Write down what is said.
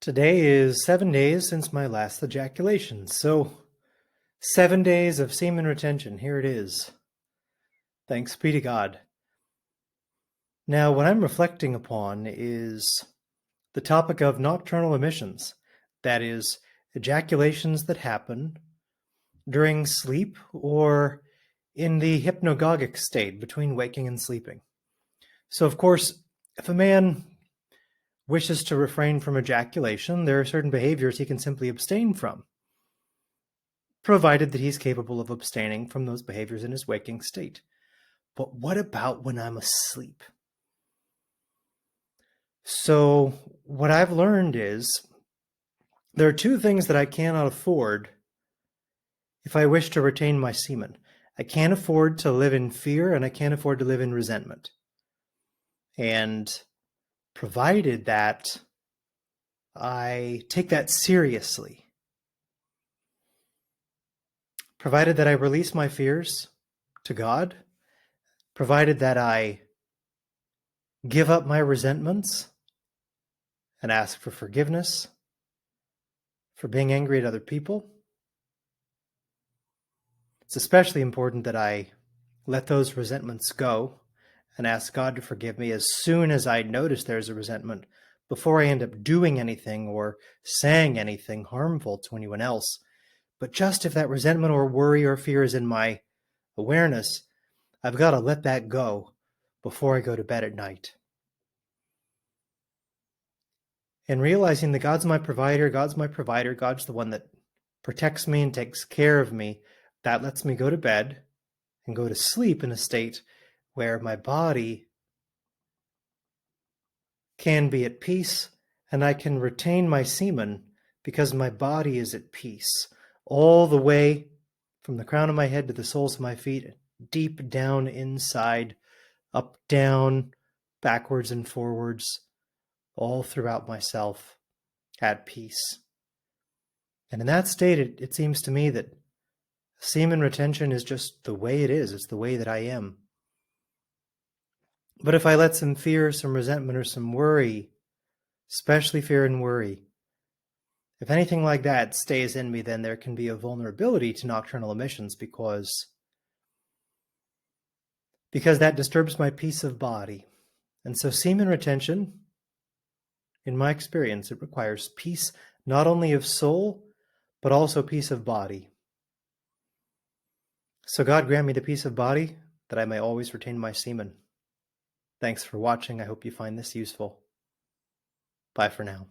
Today is 7 days since my last ejaculation, so 7 days of semen retention. Here it is. Thanks be to God. Now, what I'm reflecting upon is the topic of nocturnal emissions. That is, ejaculations that happen during sleep or in the hypnagogic state between waking and sleeping. So, of course, if a man wishes to refrain from ejaculation, there are certain behaviors he can simply abstain from, provided that he's capable of abstaining from those behaviors in his waking state. But what about when I'm asleep? So what I've learned is there are two things that I cannot afford if I wish to retain my semen. I can't afford to live in fear, and I can't afford to live in resentment. And provided that I take that seriously, provided that I release my fears to God, provided that I give up my resentments and ask for forgiveness for being angry at other people, it's especially important that I let those resentments go and ask God to forgive me as soon as I notice there's a resentment, before I end up doing anything or saying anything harmful to anyone else. But just if that resentment or worry or fear is in my awareness, I've got to let that go before I go to bed at night. And realizing that God's my provider, God's the one that protects me and takes care of me, that lets me go to bed and go to sleep in a state where my body can be at peace and I can retain my semen because my body is at peace all the way from the crown of my head to the soles of my feet, deep down inside, up, down, backwards and forwards, all throughout myself, at peace. And in that state, it seems to me that semen retention is just the way it is. It's the way that I am. But if I let some fear, some resentment, or some worry, especially fear and worry, if anything like that stays in me, then there can be a vulnerability to nocturnal emissions because that disturbs my peace of body. And so semen retention, in my experience, it requires peace not only of soul, but also peace of body. So God grant me the peace of body that I may always retain my semen. Thanks for watching. I hope you find this useful. Bye for now.